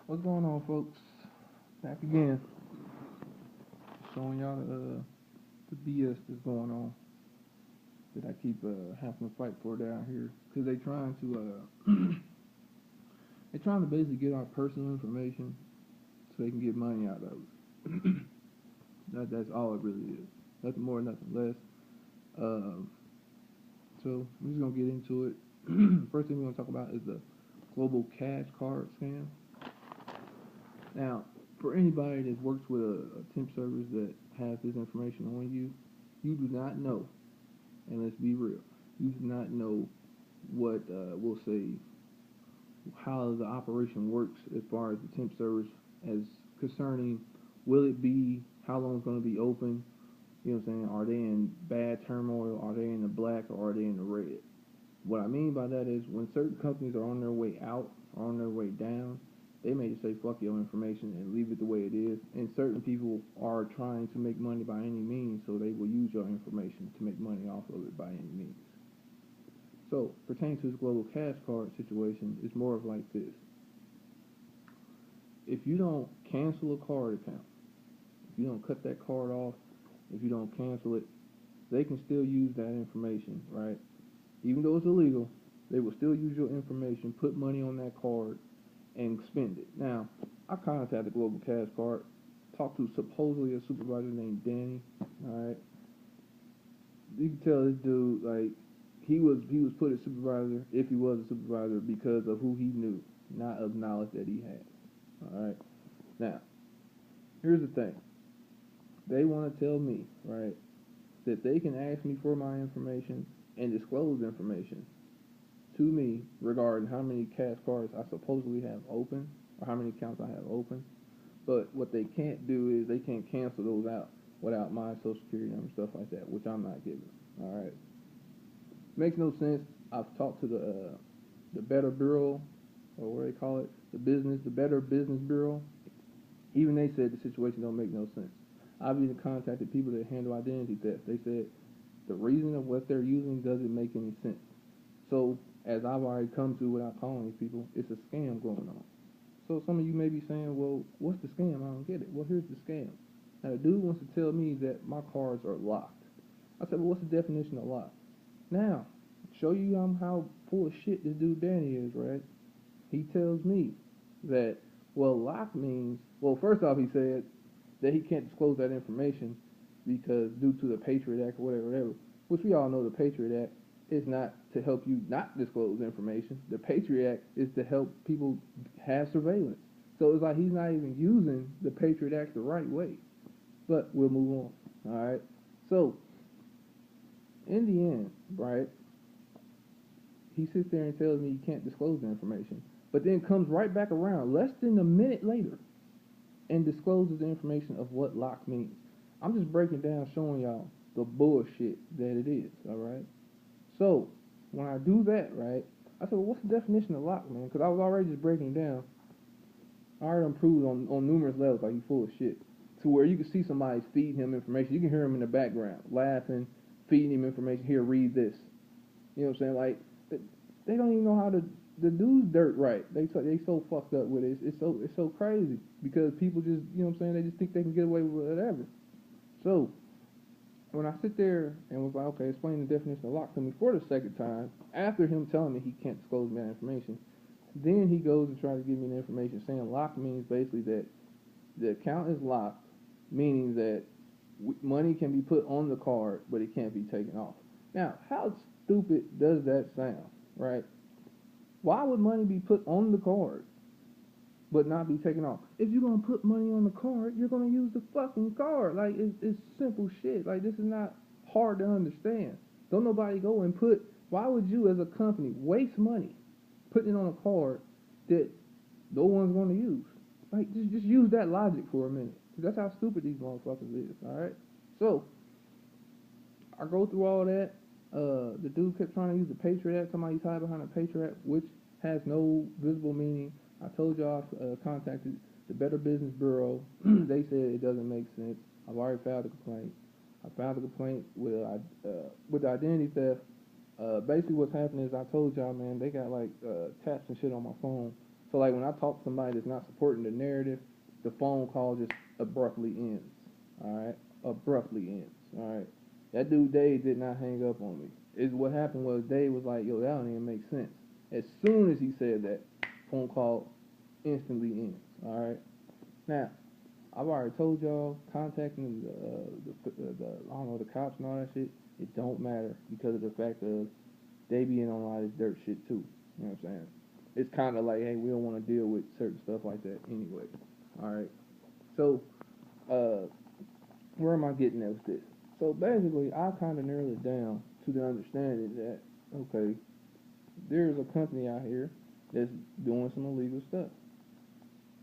What's going on, folks? Back again, showing y'all the BS that's going on that I keep having to fight for down here because they trying to basically get our personal information so they can get money out of us. That's all it really is. Nothing more, nothing less. Um, so we're just gonna get into it. First thing we're gonna talk about is the global cash card scam. Now, for anybody that works with a temp service that has this information on you, you do not know, and let's be real, you do not know what we'll say how the operation works as far as the temp service as concerning will it be how long it's going to be open. You know what I'm saying? Are they in bad turmoil? Are they in the black or are they in the red? What I mean by that is when certain companies are on their way out or on their way down, they may just say fuck your information and leave it the way it is. And certain people are trying to make money by any means, so they will use your information to make money off of it by any means. So, pertaining to this global cash card situation, it's more of like this. If you don't cancel a card account, if you don't cut that card off, if you don't cancel it, they can still use that information, right? Even though it's illegal, they will still use your information, put money on that card, and spend it. Now, I contacted the Global Cash Card, talked to supposedly a supervisor named Danny. All right, you can tell this dude like he was put as supervisor if he was a supervisor because of who he knew, not of knowledge that he had. All right. Now, here's the thing. They want to tell me, right, that they can ask me for my information and disclose information to me regarding how many cash cards I supposedly have open or how many accounts I have open. But what they can't do is they can't cancel those out without my social security number, stuff like that, which I'm not giving. All right. Makes no sense. I've talked to the Better Bureau, or what do they call it, the Better Business Bureau. Even they said the situation don't make no sense. I've even contacted people that handle identity theft. They said the reason of what they're using doesn't make any sense. So, as I've already come to without calling these people, it's a scam going on. So some of you may be saying, well, what's the scam? I don't get it. Well, here's the scam. Now, the dude wants to tell me that my cards are locked. I said, well, what's the definition of locked? Now, show you how full of shit this dude Danny is, right? He tells me that, well, locked means, well, first off, he said that he can't disclose that information because due to the Patriot Act or whatever, which we all know the Patriot Act is not to help you not disclose information. The Patriot Act is to help people have surveillance. So it's like he's not even using the Patriot Act the right way. But we'll move on. All right. So in the end, right, he sits there and tells me he can't disclose the information, but then comes right back around less than a minute later and discloses the information of what lock means. I'm just breaking down, showing y'all the bullshit that it is. All right. So, when I do that, right, I said, well, what's the definition of lock, man? Because I was already just breaking it down. I already improved on numerous levels, like you full of shit. To where you can see somebody feeding him information. You can hear him in the background, laughing, feeding him information. Here, read this. You know what I'm saying? Like, they don't even know how to do dirt right. They so fucked up with it. It's so crazy. Because people just, you know what I'm saying, they just think they can get away with whatever. So, when I sit there and was like, okay, explain the definition of lock to me for the second time, after him telling me he can't disclose me that information, then he goes and tries to give me the information saying lock means basically that the account is locked, meaning that money can be put on the card, but it can't be taken off. Now, how stupid does that sound, right? Why would money be put on the card but not be taken off? If you're going to put money on the card, you're going to use the fucking card. Like, it's simple shit. Like, this is not hard to understand. Don't nobody go and why would you as a company waste money putting it on a card that no one's going to use? Like, just use that logic for a minute. That's how stupid these motherfuckers is, alright? So, I go through all that. The dude kept trying to use the Patriot Act. Somebody's hiding behind the Patriot Act, which has no visible meaning. I told y'all I contacted the Better Business Bureau. They said it doesn't make sense. I've already filed a complaint. I filed a complaint with the identity theft. Basically what's happening is I told y'all, man, they got like taps and shit on my phone So like when I talk to somebody that's not supporting the narrative, the phone call just abruptly ends. All right, abruptly ends. All right, that dude Dave did not hang up on me. Is what happened was Dave was like, "Yo, that don't even make sense." As soon as he said that, phone call instantly ends. All right. Now, I've already told y'all contacting the I don't know, the cops and all that shit. It don't matter because of the fact of they be in on a lot of this dirt shit too. You know what I'm saying? It's kind of like, hey, we don't want to deal with certain stuff like that anyway. All right. So, where am I getting at with this? So basically, I kind of narrowed it down to the understanding that okay, there's a company out here that's doing some illegal stuff.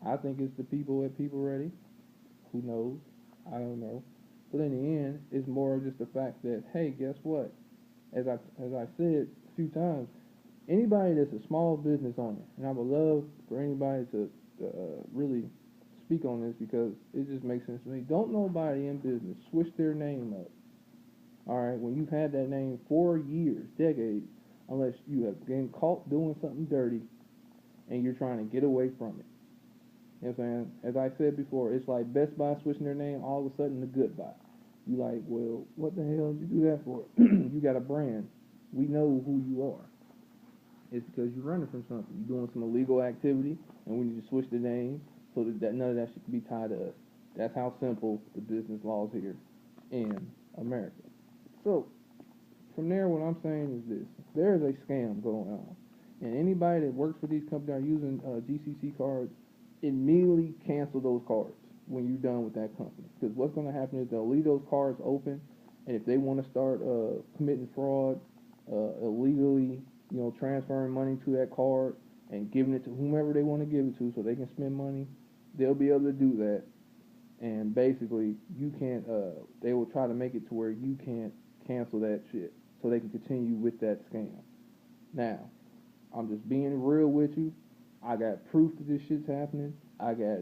I think it's the people at People Ready. Who knows? I don't know. But in the end, it's more just the fact that hey, guess what? As I said a few times, anybody that's a small business owner, and I would love for anybody to really speak on this because it just makes sense to me. Don't nobody in business switch their name up. All right, when you've had that name for years, decades, unless you have been caught doing something dirty and you're trying to get away from it. You know what I'm saying? As I said before, it's like Best Buy switching their name, all of a sudden the Goodbye. You like, well, what the hell did you do that for? You got a brand. We know who you are. It's because you're running from something. You're doing some illegal activity, and we need to switch the name so that none of that should be tied to us. That's how simple the business laws here in America. So, from there, what I'm saying is this. There is a scam going on. And anybody that works for these companies are using GCC cards, immediately cancel those cards when you're done with that company. Because what's going to happen is they'll leave those cards open, and if they want to start committing fraud, illegally, transferring money to that card and giving it to whomever they want to give it to so they can spend money, they'll be able to do that. And basically, you can't, they will try to make it to where you can't cancel that shit so they can continue with that scam. Now, I'm just being real with you. I got proof that this shit's happening. I got,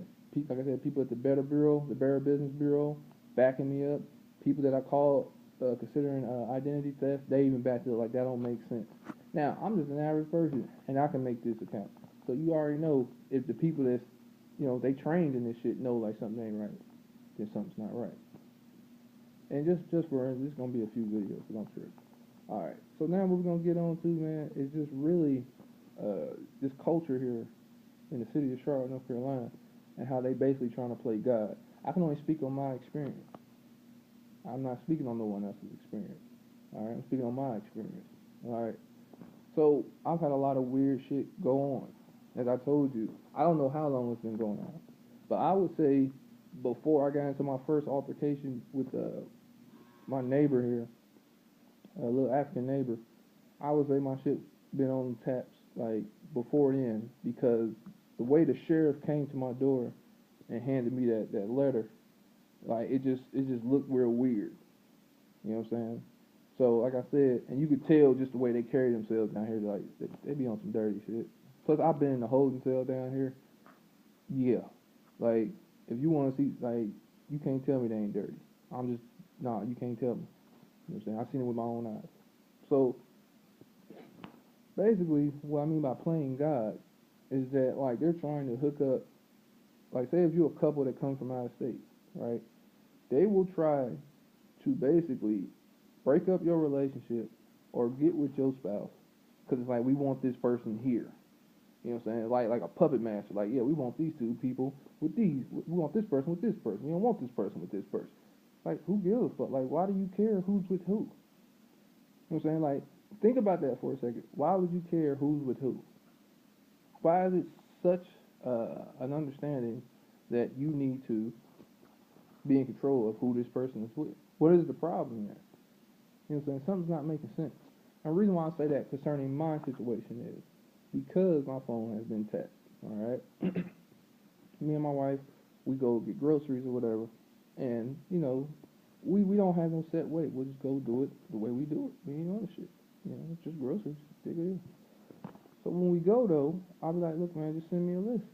like I said, people at the Better Bureau, the Better Business Bureau, backing me up. People that I call considering identity theft, they even backed it up like that don't make sense. Now, I'm just an average person, and I can make this account. So you already know if the people that's, they trained in this shit know like something ain't right, then something's not right. And just for this is gonna be a few videos, so don't trip. All right. So now what we're gonna get on to, man, is just really this culture here in the city of Charlotte, North Carolina, and how they basically trying to play God. I can only speak on my experience. I'm not speaking on no one else's experience. All right. I'm speaking on my experience. All right. So I've had a lot of weird shit go on. As I told you, I don't know how long it's been going on, but I would say before I got into my first altercation with my neighbor here, a little African neighbor, I would say my shit been on taps like before then, because the way the sheriff came to my door and handed me that letter, like it just looked real weird. You know what I'm saying? So like I said, and you could tell just the way they carry themselves down here, like they be on some dirty shit. Plus I've been in the holding cell down here. Yeah, like if you want to see, like you can't tell me they ain't dirty. I'm just nah, you can't tell me. You know what I'm saying? I've seen it with my own eyes. So basically, what I mean by playing God is that like they're trying to hook up. Like say if you're a couple that comes from out of state, right? They will try to basically break up your relationship or get with your spouse because it's like we want this person here. You know what I'm saying? Like a puppet master. Like, yeah, we want these two people with these. We want this person with this person. We don't want this person with this person. Like, who gives a fuck? Like, why do you care who's with who? You know what I'm saying? Like, think about that for a second. Why would you care who's with who? Why is it such an understanding that you need to be in control of who this person is with? What is the problem there? You know what I'm saying? Something's not making sense. And the reason why I say that concerning my situation is because my phone has been tapped. All right, me and my wife, we go get groceries or whatever, and we don't have no set way. We'll just go do it the way we do it. We ain't on the shit. It's just groceries. Dig it in. So when we go though, I'll be like, look, man, just send me a list.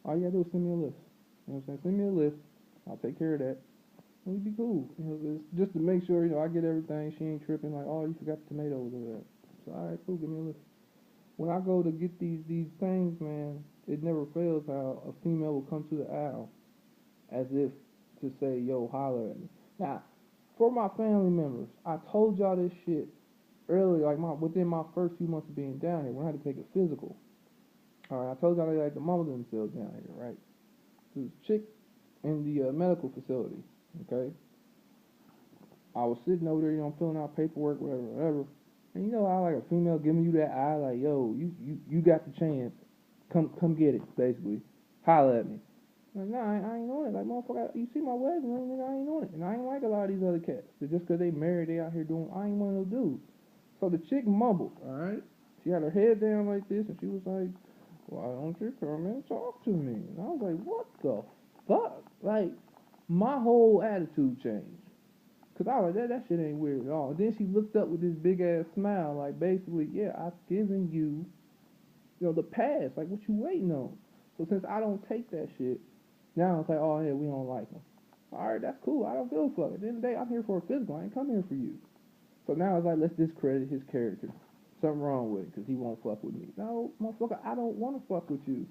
All you gotta do is send me a list. You know what I'm saying? Send me a list. I'll take care of that. And we'd be cool. Just to make sure, I get everything. She ain't tripping like, oh, you forgot the tomatoes or that. So, all right, cool, give me a list. when I go to get these things, man, it never fails how a female will come to the aisle as if to say, "Yo, holler at me." Now, for my family members, I told y'all this shit earlier, like within my first few months of being down here, when I had to take a physical. All right, I told y'all they like to mama themselves down here, right? This chick in the medical facility, okay? I was sitting over there, filling out paperwork, whatever, whatever. And you know how like a female giving you that eye, like, yo, you got the chance. Come get it, basically. Holler at me. Like, nah, I ain't on it. Like, motherfucker, you see my wedding ring, nigga, I ain't on it. And I ain't like a lot of these other cats. So just because they married, they out here doing, I ain't one of those dudes. So the chick mumbled, alright? She had her head down like this, and she was like, why don't you come and talk to me? And I was like, what the fuck? Like, my whole attitude changed. Because I was like, that shit ain't weird at all. And then she looked up with this big ass smile, like, basically, yeah, I've given you, the pass. Like, what you waiting on? So since I don't take that shit, now it's like, oh, yeah, we don't like him. Alright, that's cool. I don't give a fuck. At the end of the day, I'm here for a physical. I ain't come here for you. So now it's like, let's discredit his character. Something wrong with it because he won't fuck with me. No, motherfucker, I don't want to fuck with you.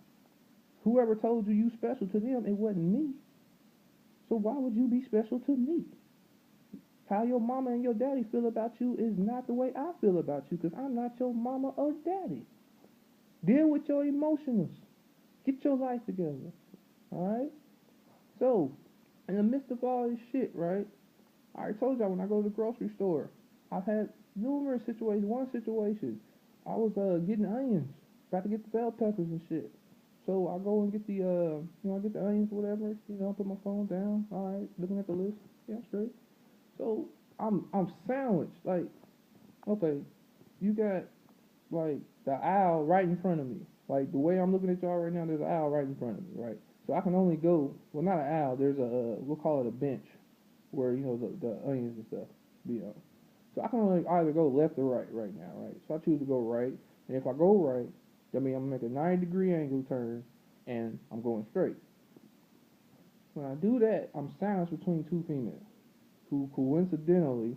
Whoever told you you special to them, it wasn't me. So why would you be special to me? How your mama and your daddy feel about you is not the way I feel about you because I'm not your mama or daddy. Deal with your emotions. Get your life together. Alright? So, in the midst of all this shit, right? I already told y'all when I go to the grocery store, I've had numerous situations. One situation, I was getting onions, about to get the bell peppers and shit. So I go and get the, I get the onions, whatever. Put my phone down. All right, looking at the list. Yeah, I'm straight. So I'm sandwiched. Like, okay, you got like the aisle right in front of me. Like the way I'm looking at y'all right now, there's an aisle right in front of me, right? So I can only go. Well, not an aisle. There's we'll call it a bench, where the onions and stuff be on. So I can only either go left or right now, right? So I choose to go right, and if I go right, that means I'm gonna make a 90-degree angle turn, and I'm going straight. When I do that, I'm sandwiched between two females, who coincidentally,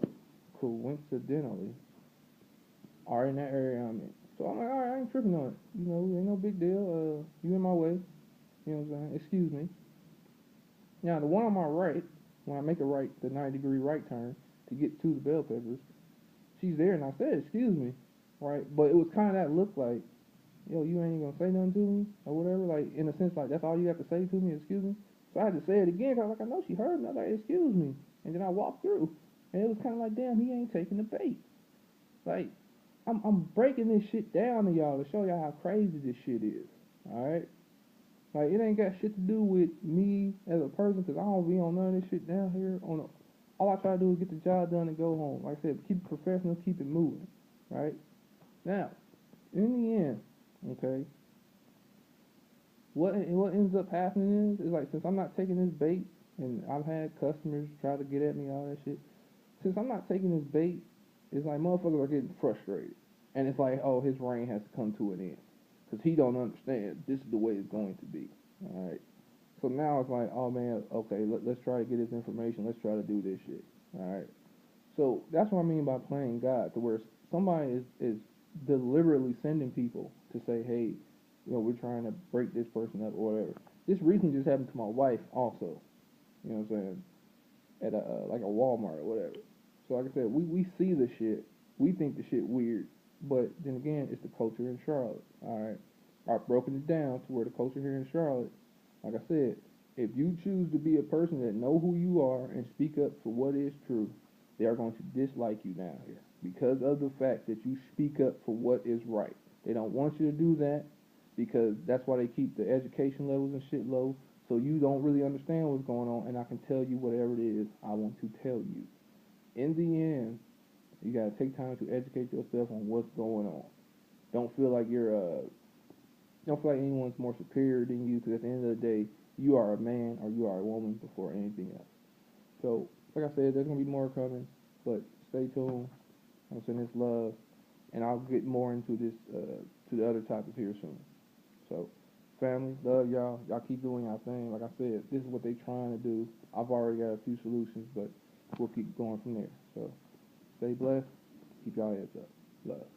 are in that area I'm in. So I'm like, all right, I ain't tripping on it. Ain't no big deal. You in my way. You know what I'm saying? Excuse me. Now the one on my right, when I make a right, the 90-degree right turn to get to the bell peppers, she's there, and I said, excuse me, right? But it was kind of that look like, yo, you ain't gonna say nothing to me or whatever, like in a sense, like that's all you have to say to me, excuse me. So I had to say it again, cause I was like, I know she heard me. I was like, excuse me, and then I walked through, and it was kind of like, damn, he ain't taking the bait. Like, I'm breaking this shit down to y'all to show y'all how crazy this shit is. All right. Like, it ain't got shit to do with me as a person, because I don't be on none of this shit down here. All I try to do is get the job done and go home. Like I said, keep it professional, keep it moving, right? Now, in the end, okay, what ends up happening is like, since I'm not taking this bait, and I've had customers try to get at me, all that shit, since I'm not taking this bait, it's like motherfuckers are getting frustrated. And it's like, oh, his reign has to come to an end. Because he don't understand this is the way it's going to be. Alright. So now it's like, oh man, okay, let's try to get this information. Let's try to do this shit. Alright. So that's what I mean by playing God, to where somebody is deliberately sending people to say, hey, we're trying to break this person up or whatever. This recently just happened to my wife also. You know what I'm saying? At like a Walmart or whatever. So like I said, we see the shit. We think the shit weird. But then again, it's the culture in Charlotte. Alright. I've broken it down to where the culture here in Charlotte, like I said, if you choose to be a person that know who you are and speak up for what is true, they are going to dislike you down here because of the fact that you speak up for what is right. They don't want you to do that because that's why they keep the education levels and shit low, so you don't really understand what's going on, and I can tell you whatever it is I want to tell you. In the end, you gotta take time to educate yourself on what's going on. Don't feel like don't feel like anyone's more superior than you, because at the end of the day, you are a man or you are a woman before anything else. So, like I said, there's gonna be more coming, but stay tuned. I'm sending this love, and I'll get more into this to the other topics here soon. So, family, love y'all. Y'all keep doing y'all thing. Like I said, this is what they trying to do. I've already got a few solutions, but we'll keep going from there. So, stay blessed. Keep y'all heads up. Love.